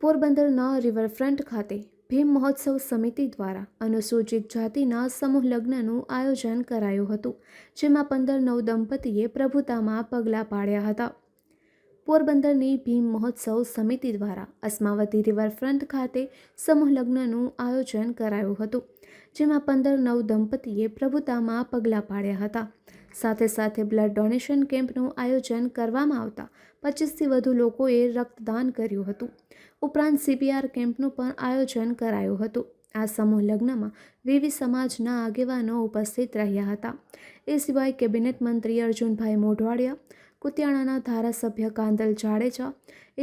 પોરબંદરના રિવરફ્રન્ટ ખાતે ભીમ મહોત્સવ સમિતિ દ્વારા અનુસૂચિત જાતિના સમૂહ લગ્નનું આયોજન કરાયું હતું, જેમાં 15 નવ દંપતીએ પ્રભુતામાં પગલાં પાડ્યા હતા. પોરબંદરની ભીમ મહોત્સવ સમિતિ દ્વારા અસ્માવતી રિવરફ્રન્ટ ખાતે સમૂહ લગ્નનું આયોજન કરાયું હતું, જેમાં 15 નવ દંપતીએ પ્રભુતામાં પગલાં પાડ્યા હતા. સાથે સાથે બ્લડ ડોનેશન કેમ્પનું આયોજન કરવામાં આવતા 25થી વધુ લોકોએ રક્તદાન કર્યું હતું. ઉપરાંત CPR કેમ્પનું પણ આયોજન કરાયું હતું. આ સમૂહ લગ્નમાં વિવિધ સમાજના આગેવાનો ઉપસ્થિત રહ્યા હતા. એ સિવાય કેબિનેટ મંત્રી અર્જુનભાઈ મોઢવાડિયા, કુતિયાણાના ધારાસભ્ય કાંદલ જાડેજા,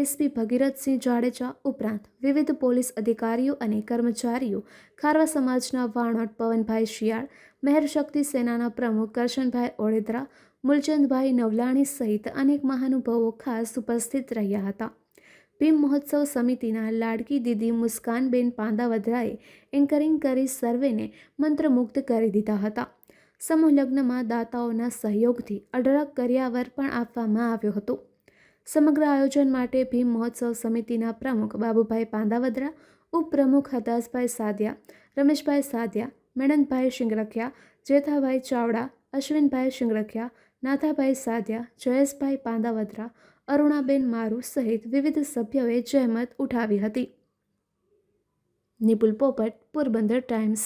SP ભગીરથસિંહ જાડેજા ઉપરાંત વિવિધ પોલીસ અધિકારીઓ અને કર્મચારીઓ, ખારવા સમાજના વાણોટ પવનભાઈ શિયાળ, મહેર શક્તિ સેનાના પ્રમુખ કરશનભાઈ ઓળેદરા, મૂલચંદભાઈ નવલાણી સહિત અનેક મહાનુભાવો ખાસ ઉપસ્થિત રહ્યા હતા. ભીમ મહોત્સવ સમિતિના લાડકી દીદી મુસ્કાનબેન પાંદાવદરાએ એન્કરિંગ કરી સર્વેને મંત્રમુગ્ધ કરી દીધા હતા. સમૂહ લગ્નમાં દાતાઓના સહયોગથી અઢળક કરિયાવર પણ આપવામાં આવ્યો હતો. સમગ્ર આયોજન માટે ભીમ મહોત્સવ સમિતિના પ્રમુખ બાબુભાઈ પાંદાવદરા, ઉપપ્રમુખ હતાશભાઈ સાદિયા, રમેશભાઈ સાદિયા, મેણંદભાઈ શિંગરખિયા, જેઠાભાઈ ચાવડા, અશ્વિનભાઈ શિંગરખિયા, નાથાભાઈ સાદિયા, જયેશભાઈ પાંદાવદરા, અરુણાબેન મારુ સહિત વિવિધ સભ્યોએ જહેમત ઉઠાવી હતી. નિપુલ પોપટ, પોરબંદર ટાઈમ્સ.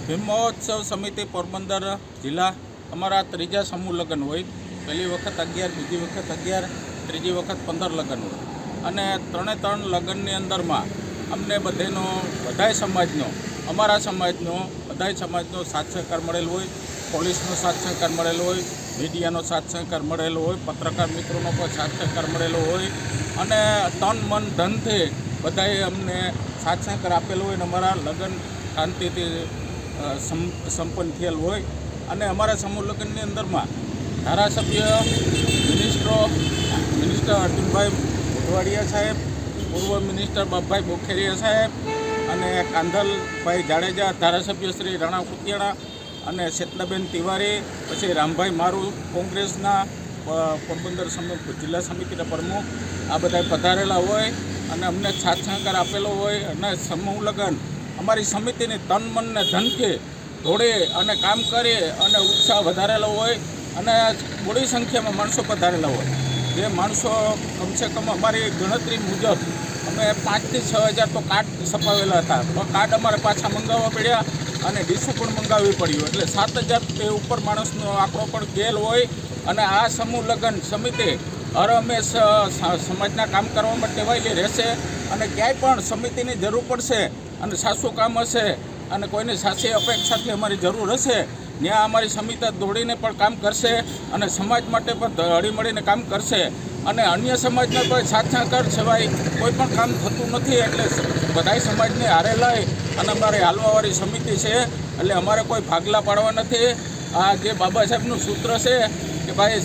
ભીમ મહોત્સવ સમિતિ પોરબંદર જિલ્લા અમારા ત્રીજા સમૂહ લગ્ન હોય. પહેલી વખત 11, બીજી વખત 11, ત્રીજી વખત 15 લગ્ન હોય. અને 3 લગ્નની અંદરમાં અમને બધાય સમાજનો, અમારા સમાજનો, બધાય સમાજનો સાથ સહકાર મળેલો હોય. પોલીસનો સાથ સહકાર મળેલો હોય, મીડિયાનો સાથ સહકાર મળેલો હોય, પત્રકાર મિત્રોનો પણ સાથ સહકાર મળેલો હોય. અને તન મન ધનથી બધાએ અમને સાથ સહકાર આપેલો હોય. અને અમારા લગ્ન શાંતિથી સંપન્ન થયેલ હોય. અને અમારા સમૂહ લગ્નની અંદરમાં ધારાસભ્ય, મિનિસ્ટર અર્જુનભાઈ મોઢવાડિયા સાહેબ, પૂર્વ મિનિસ્ટર બાપભાઈ બોખેરિયા સાહેબ અને કાંધલભાઈ જાડેજા, ધારાસભ્ય શ્રી રાણા કુતિયાણા અને શેતલાબેન તિવારી, પછી રામભાઈ મારુ કોંગ્રેસના પોરબંદર જિલ્લા સમિતિના પ્રમુખ, આ બધા પધારેલા હોય અને અમને સાથ સહકાર આપેલો હોય. અને સમૂહ લગ્ન અમારી સમિતિની તન મનને ધનથી દોડે અને કામ કરે અને ઉત્સાહ વધારેલો હોય. અને મોટી સંખ્યામાં માણસો પધારેલા હોય. જે માણસો કમસે કમ અમારી ગણતરી મુજબ અમે 5,000 થી 6,000 તો કાર્ડ છપાવેલા હતા. તો કાર્ડ અમારે પાછા મંગાવવા પડ્યા અને ડીશું પણ મંગાવવી પડ્યું. એટલે 7,000 તે ઉપર માણસનો આંકડો પણ ગયેલ હોય. અને આ સમૂહ લગ્ન સમિતિ હર હંમેશ સમાજના કામ કરવામાં ટેવાયેલી રહેશે. અને ક્યાંય પણ સમિતિની જરૂર પડશે અને સાસુ કામ હશે અને કોઈની સાસી અપેક્ષાથી અમારી જરૂર હશે, ત્યાં અમારી સમિતિ દોડીને પણ કામ કરશે અને સમાજ માટે પણ હળીમળીને કામ કરશે. અને અન્ય સમાજને કોઈ સાથ સહકાર સિવાય કોઈ પણ કામ થતું નથી. એટલે બધાય સમાજને હારે લઈ અને અમારી હાલવાવાળી સમિતિ છે. એટલે અમારે કોઈ ભાગલા પાડવા નથી. આ જે બાબા સાહેબનું સૂત્ર છે કે ભાઈ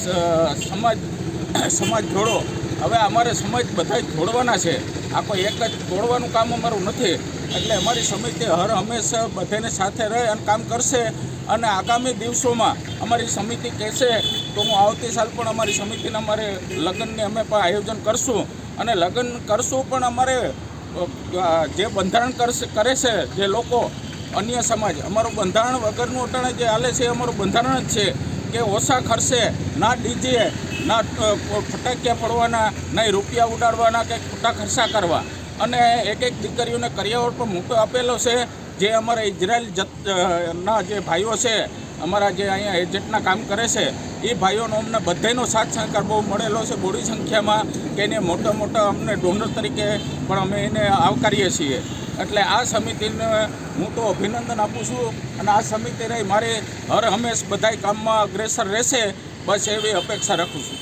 સમાજ જોડો, હવે અમારે સમાજ બધા જોડવાના છે. આ કોઈ એક જ તોડવાનું કામ અમારું નથી. એટલે અમારી સમિતિ હર હંમેશા બધાને સાથે રહે અને કામ કરશે. અને આગામી દિવસોમાં અમારી સમિતિ કહેશે તો હું આવતી સાલ પણ અમારી સમિતિના અમારે લગ્નને અમે પણ આયોજન કરશું. અને લગ્ન કરશું પણ અમારે જે બંધારણ કરે છે જે લોકો, અન્ય સમાજ, અમારું બંધારણ વગરનું અટાણે જે હાલે છે અમારું બંધારણ જ છે કે ઓછા ખર્ચે, ના ડીજે, ના ફટાકિયા ફોડવાના, ના રૂપિયા ઉડાડવાના કે ખોટા ખર્ચા કરવા. અને એક દીકરીઓને કરિયાવર પણ મોટો આપેલો છે. જે અમારા ઇઝરાયલ ના જે ભાઈઓ છે, અમારા જે અહીંયા એજન્ટના કામ કરે છે, એ ભાઈઓનો અમને બધાનો સાથ સહકાર બહુ મળેલો છે મોટી સંખ્યામાં. કે એને મોટા અમને ડોનર તરીકે પણ અમે એને આવકારીએ છીએ. એટલે આ સમિતિને હું તો અભિનંદન આપું છું. અને આ સમિતિ રહી મારે હર હંમેશ બધાય કામમાં અગ્રેસર રહેશે, બસ એવી અપેક્ષા રાખું છું.